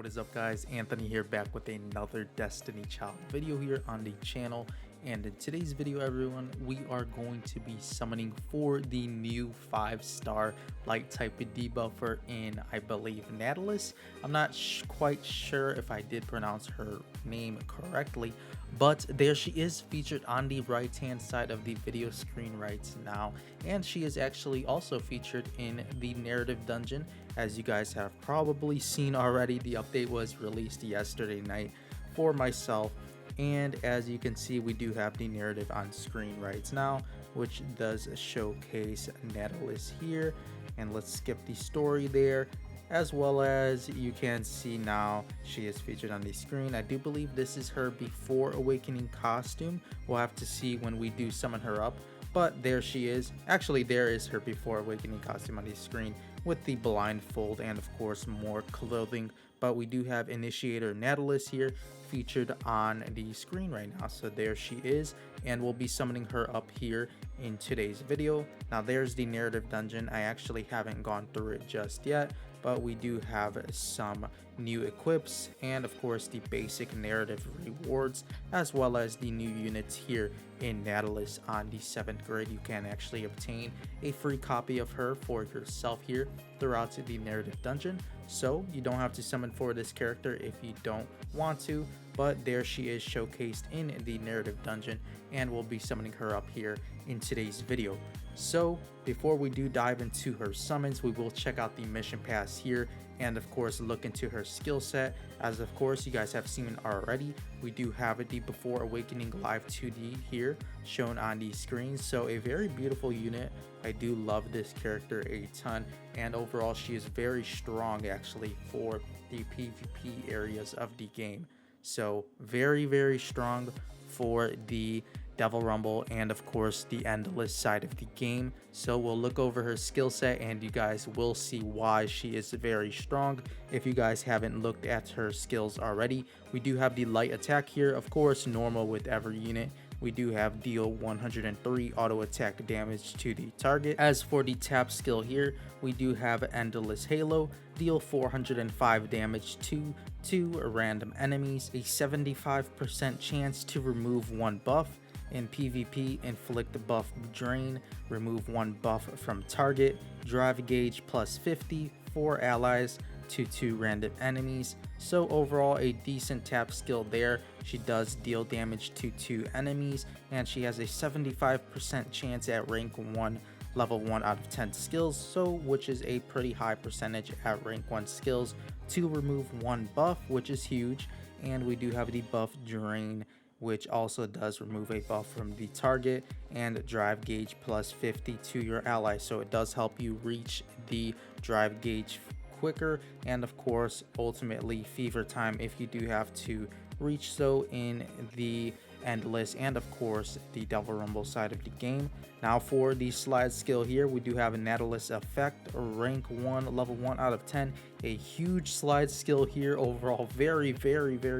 What is up, guys? Anthony here, back with another Destiny Child video here on the channel. And in today's video, everyone, we are going to be summoning for the new 5-star light type debuffer in, I believe, Natalis. I'm not quite sure if I did pronounce her name correctly, but there she is, featured on the right hand side of the video screen right now. And she is actually also featured in the narrative dungeon. As you guys have probably seen already, the update was released yesterday night for myself. And as you can see, we do have the narrative on screen right now, which does showcase Natalis here. And let's skip the story there. As well as you can see now, she is featured on the screen. I do believe this is her before awakening costume. We'll have to see when we do summon her up. But there she is. Actually, there is her before awakening costume on the screen with the blindfold and of course more clothing. But we do have Initiator Natalis here featured on the screen right now. So there she is, and we'll be summoning her up here in today's video. Now there's the narrative dungeon. I actually haven't gone through it just yet, but we do have some new equips and of course the basic narrative rewards, as well as the new units here in Natalis on the 7th grade. You can actually obtain a free copy of her for yourself here throughout the narrative dungeon, so you don't have to summon for this character if you don't want to. But there she is showcased in the narrative dungeon, and we'll be summoning her up here in today's video. So before we do dive into her summons, we will check out the mission pass here and of course look into her skill set. As of course you guys have seen already, we do have the Before Awakening Live 2D here shown on the screen. So a very beautiful unit. I do love this character a ton, and overall she is very strong actually for the PvP areas of the game. So very strong for the Devil Rumble and of course the Endless side of the game. So we'll look over her skill set and you guys will see why she is very strong if you guys haven't looked at her skills already. We do have the light attack here, of course normal with every unit. We do have deal 103 auto attack damage to the target. As for the tap skill here, we do have Endless Halo, deal 405 damage to 2 random enemies, a 75% chance to remove 1 buff. In PvP, inflict buff drain, remove 1 buff from target, drive gauge plus 50, 4 allies to 2 random enemies. So overall a decent tap skill there. She does deal damage to 2 enemies, and she has a 75% chance at rank 1 level 1 out of 10 skills, so which is a pretty high percentage at rank 1 skills to remove 1 buff, which is huge. And we do have the buff drain, which also does remove a buff from the target, and drive gauge plus 50 to your ally, so it does help you reach the drive gauge quicker, and of course ultimately fever time if you do have to reach so in the Endless and of course the Devil Rumble side of the game. Now for the slide skill here, we do have a Natalis effect, rank 1 level 1 out of 10, a huge slide skill here. Overall very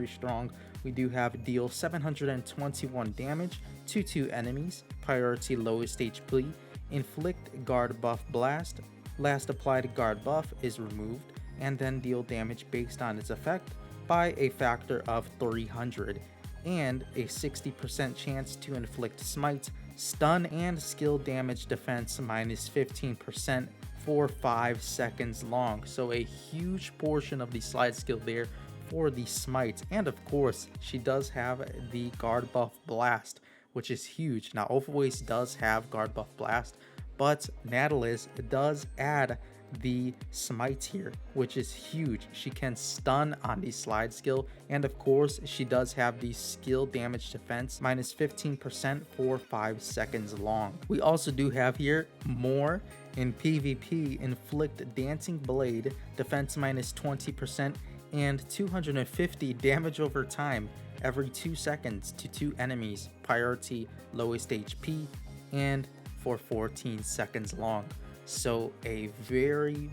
strong. We do have deal 721 damage to 2 enemies, priority lowest HP, inflict guard buff blast, last applied guard buff is removed, and then deal damage based on its effect by a factor of 300, and a 60% chance to inflict smite, stun, and skill damage defense minus 15% for 5 seconds long. So a huge portion of the slide skill there for the smite. And of course she does have the guard buff blast, which is huge. Now Overwaste does have guard buff blast, but Natalis does add the smite here, which is huge. She can stun on the slide skill, and of course she does have the skill damage defense minus 15% for 5 seconds long. We also do have here more in PvP, inflict dancing blade, defense minus 20%, and 250 damage over time every 2 seconds to 2 enemies, priority lowest HP, and for 14 seconds long. So a very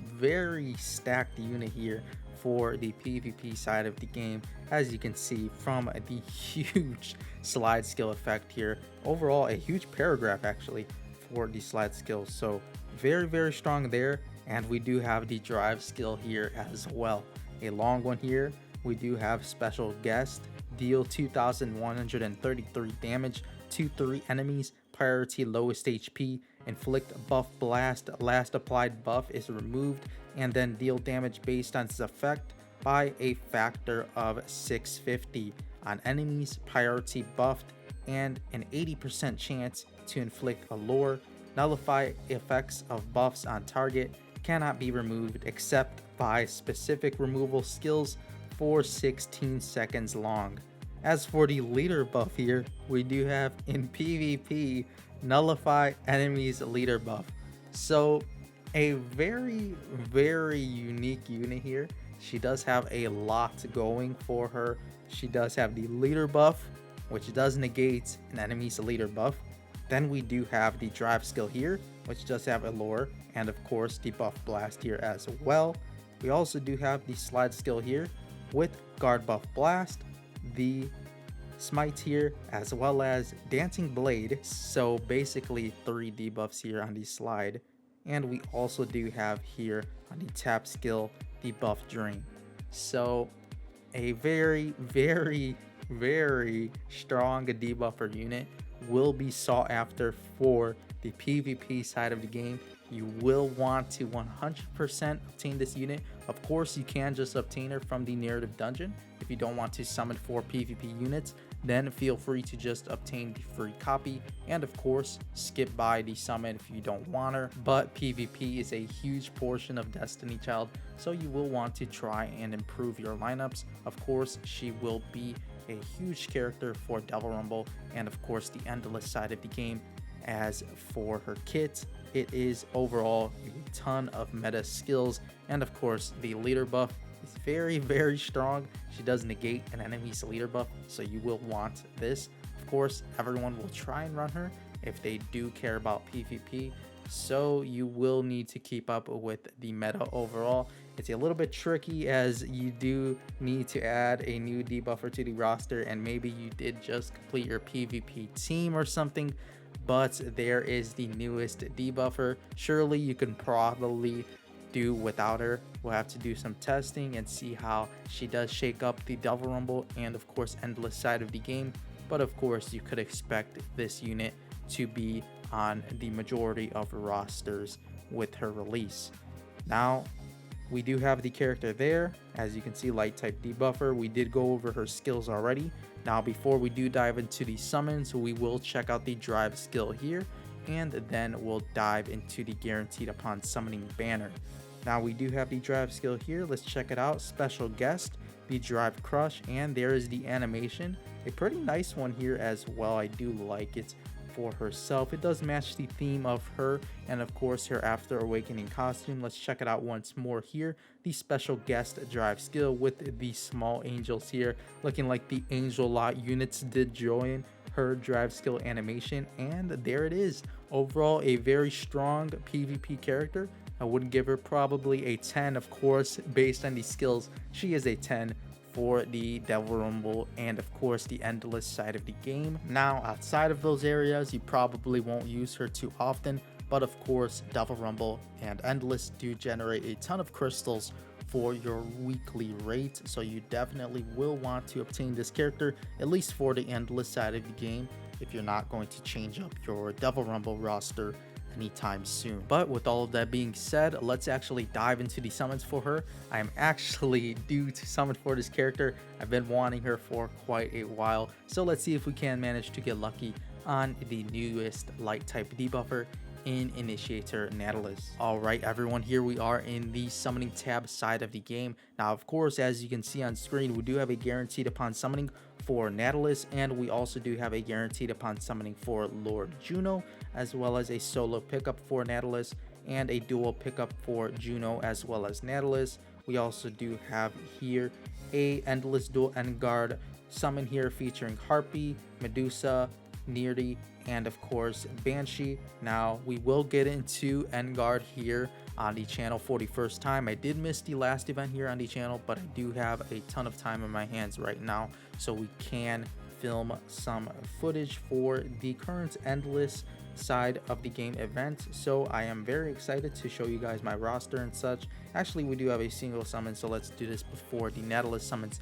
stacked unit here for the PvP side of the game, as you can see from the huge slide skill effect here. Overall a huge paragraph actually for the slide skill, so very strong there. And we do have the drive skill here as well. a long one here. We do have special guest, deal 2,133 damage to 3 enemies, priority lowest HP, inflict buff blast, last applied buff is removed, and then deal damage based on its effect by a factor of 650 on enemies, priority buffed, and an 80% chance to inflict allure. Nullify effects of buffs on target, cannot be removed except by specific removal skills for 16 seconds long. As for the leader buff here, we do have in PvP, nullify enemies leader buff. So a very unique unit here. She does have a lot going for her. She does have the leader buff, which does negate an enemy's leader buff. Then we do have the drive skill here, which does have allure, and of course the buff blast here as well. We also do have the slide skill here with guard buff blast, the smite here, as well as dancing blade. So basically 3 debuffs here on the slide. And we also do have here on the tap skill the buff drain. So a very strong debuffer unit will be sought after for the PvP side of the game. You will want to 100% obtain this unit. Of course, you can just obtain her from the narrative dungeon. If you don't want to summon 4 PvP units, then feel free to just obtain the free copy, and of course skip by the summon if you don't want her. But PvP is a huge portion of Destiny Child, so you will want to try and improve your lineups. Of course, she will be a huge character for Devil Rumble and of course the endless side of the game. As for her kit, it is overall a ton of meta skills, and of course the leader buff is very strong. She does negate an enemy's leader buff, so you will want this. Of course, everyone will try and run her if they do care about PvP, so you will need to keep up with the meta overall. It's a little bit tricky as you do need to add a new debuffer to the roster, and maybe you did just complete your PvP team or something, but there is the newest debuffer. Surely you can probably do without her. We'll have to do some testing and see how she does shake up the Devil Rumble and of course endless side of the game. But of course you could expect this unit to be on the majority of rosters with her release. Now we do have the character there. As you can see, light type debuffer. We did go over her skills already. Now before we do dive into the summons, we will check out the drive skill here, and then we'll dive into the guaranteed upon summoning banner. Now we do have the drive skill here. Let's check it out. Special guest, the drive crush, and there is the animation. A pretty nice one here as well. I do like it for herself. It does match the theme of her and of course her After Awakening costume. Let's check it out once more here. The special guest drive skill with the small angels here, looking like the angel lot units did join her drive skill animation, and there it is. Overall a very strong PvP character. I would give her probably a 10. Of course, based on the skills, she is a 10 for the Devil Rumble and of course the endless side of the game. Now outside of those areas, you probably won't use her too often, but of course Devil Rumble and endless do generate a ton of crystals for your weekly rate, so you definitely will want to obtain this character at least for the endless side of the game if you're not going to change up your Devil Rumble roster anytime soon. But with all of that being said, let's actually dive into the summons for her. I am actually due to summon for this character. I've been wanting her for quite a while, so let's see if we can manage to get lucky on the newest light type debuffer in Initiator Natalis. Alright everyone, here we are in the summoning tab side of the game. Now of course, as you can see on screen, we do have a guaranteed upon summoning for Natalis, and we also do have a guaranteed upon summoning for Lord Juno, as well as a solo pickup for Natalis and a dual pickup for Juno as well as Natalis. We also do have here a endless dual end guard summon here featuring Harpy, Medusa, Neardy, and of course Banshee. Now we will get into Endguard here on the channel for the first time. I did miss the last event here on the channel, but I do have a ton of time in my hands right now, so we can film some footage for the current endless side of the game event. So I am very excited to show you guys my roster and such. Actually, we do have a single summon, so let's do this before the Natalis summons.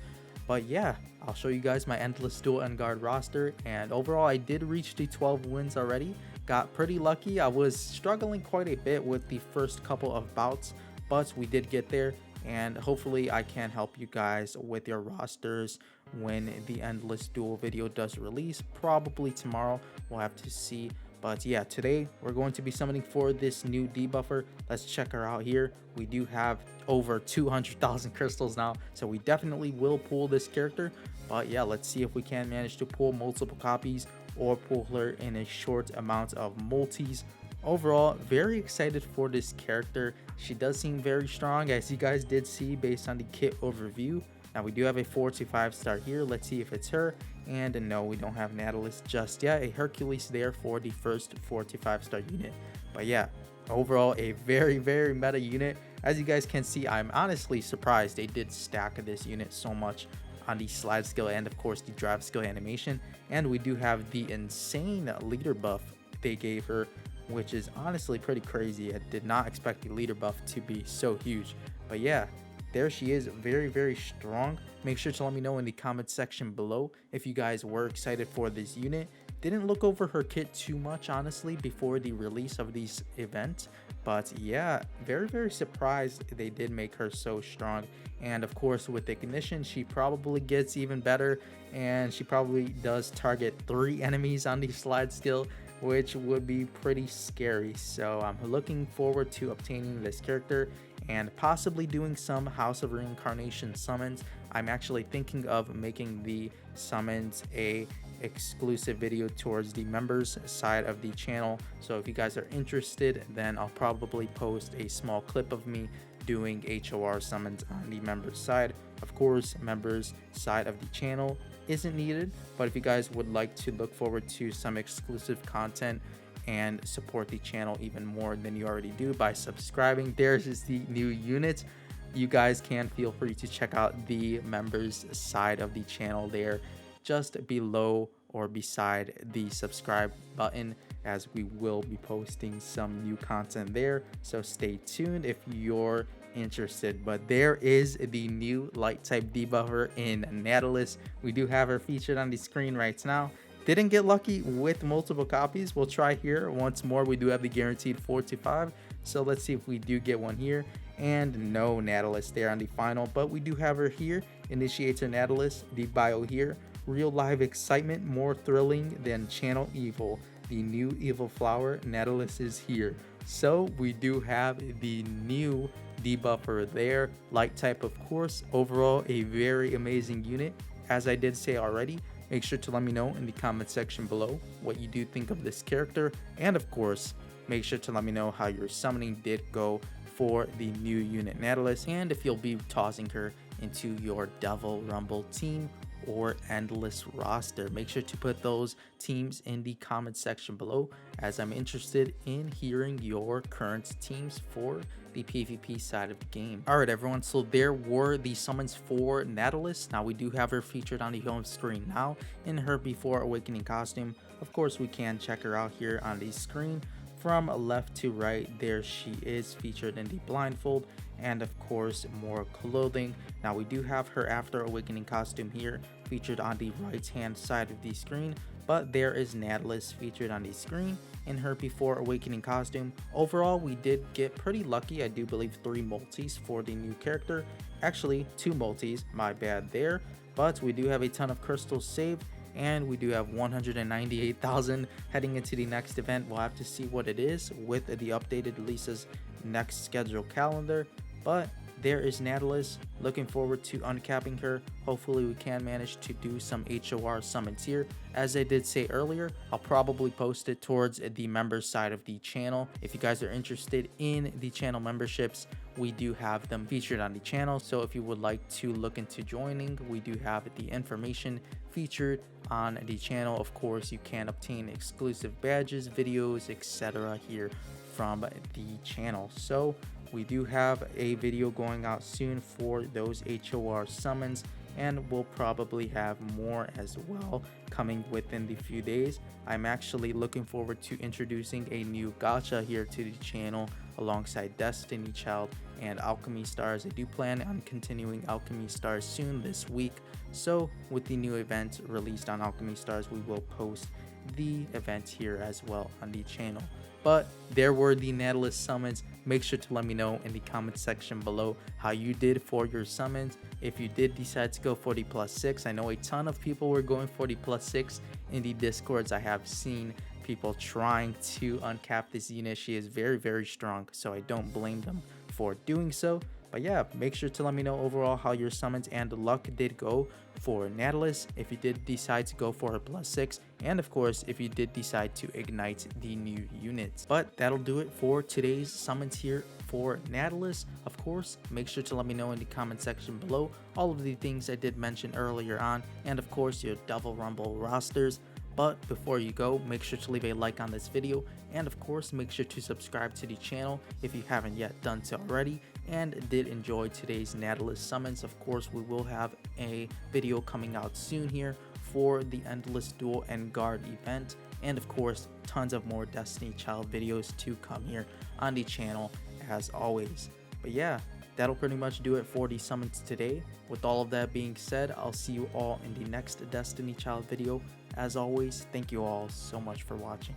But yeah, I'll show you guys my Endless Duel and Guard roster, and overall I did reach the 12 wins already. Got pretty lucky. I was struggling quite a bit with the first couple of bouts, but we did get there, and hopefully I can help you guys with your rosters when the Endless Duel video does release. Probably tomorrow, we'll have to see. But yeah, today we're going to be summoning for this new debuffer. Let's check her out here. We do have over 200,000 crystals now, so we definitely will pull this character. But yeah, let's see if we can manage to pull multiple copies or pull her in a short amount of multis. Overall, very excited for this character. She does seem very strong, as you guys did see based on the kit overview. Now we do have a 4 to 5 star here. Let's see if it's her. And no, we don't have Natalis just yet. A Hercules there for the first 4 to 5 star unit. But yeah, overall a very meta unit. As you guys can see, I'm honestly surprised they did stack this unit so much on the slide skill and of course the drive skill animation. And we do have the insane leader buff they gave her, which is honestly pretty crazy. I did not expect the leader buff to be so huge. But yeah, there she is, very strong. Make sure to let me know in the comment section below if you guys were excited for this unit. Didn't look over her kit too much honestly before the release of these events, but yeah, very surprised they did make her so strong. And of course with ignition, she probably gets even better, and she probably does target 3 enemies on the slide skill, which would be pretty scary. So I'm looking forward to obtaining this character and possibly doing some House of Reincarnation summons. I'm actually thinking of making the summons a exclusive video towards the members side of the channel. So if you guys are interested, then I'll probably post a small clip of me doing HOR summons on the members side. Of course, members side of the channel isn't needed, but if you guys would like to look forward to some exclusive content and support the channel even more than you already do by subscribing, there's just the new units. You guys can feel free to check out the members side of the channel there, just below or beside the subscribe button, as we will be posting some new content there. So stay tuned if you're interested. But there is the new light type debuffer in Natalis. We do have her featured on the screen right now. Didn't get lucky with multiple copies. We'll try here once more. We do have the guaranteed 4 to 5, so let's see if we do get one here. And no Natalis there on the final, but we do have her here. Initiator Natalis, the bio here. Real live excitement, more thrilling than channel evil. The new evil flower, Natalis is here. So we do have the new debuffer there. Light type, of course. Overall, a very amazing unit. As I did say already, make sure to let me know in the comment section below what you do think of this character. And of course, make sure to let me know how your summoning did go for the new unit Natalis, and if you'll be tossing her into your Devil Rumble team or Endless roster. Make sure to put those teams in the comment section below, as I'm interested in hearing your current teams for the PvP side of the game. Alright everyone, so there were the summons for Natalis. Now we do have her featured on the home screen now in her Before Awakening costume. Of course, we can check her out here on the screen. From left to right, there she is featured in the blindfold, and of course more clothing. Now we do have her After Awakening costume here featured on the right hand side of the screen, but there is Natalis featured on the screen in her Before Awakening costume. Overall, we did get pretty lucky. I do believe 3 multis for the new character. Actually 2 multis, my bad there, but we do have a ton of crystals saved, and we do have 198,000 heading into the next event. We'll have to see what it is with the updated Lisa's next scheduled calendar. But there is Natalis. Looking forward to uncapping her. Hopefully we can manage to do some HOR summons here. As I did say earlier, I'll probably post it towards the members side of the channel. If you guys are interested in the channel memberships, we do have them featured on the channel. So if you would like to look into joining, we do have the information featured on the channel. Of course, you can obtain exclusive badges, videos, etc. here from the channel. So we do have a video going out soon for those HOR summons, and we'll probably have more as well coming within the few days. I'm actually looking forward to introducing a new gacha here to the channel alongside Destiny Child and Alchemy Stars. I do plan on continuing Alchemy Stars soon this week, so with the new event released on Alchemy Stars, we will post the event here as well on the channel. But there were the Natalis summons. Make sure to let me know in the comment section below how you did for your summons. If you did decide to go for the +6, I know a ton of people were going for the +6 in the discords. I have seen people trying to uncap this unit. She is very, very strong, so I don't blame them for doing so. But yeah, make sure to let me know overall how your summons and luck did go for Natalis, if you did decide to go for a +6, and of course if you did decide to ignite the new units. But that'll do it for today's summons here for Natalis. Of course, make sure to let me know in the comment section below all of the things I did mention earlier on, and of course your Double Rumble rosters. But before you go, make sure to leave a like on this video, and of course make sure to subscribe to the channel if you haven't yet done so already, and did enjoy today's Natalis summons. Of course, we will have a video coming out soon here for the Endless Duel and Guard event, and of course tons of more Destiny Child videos to come here on the channel as always. But yeah, that'll pretty much do it for the summons today. With all of that being said, I'll see you all in the next Destiny Child video. As always, thank you all so much for watching.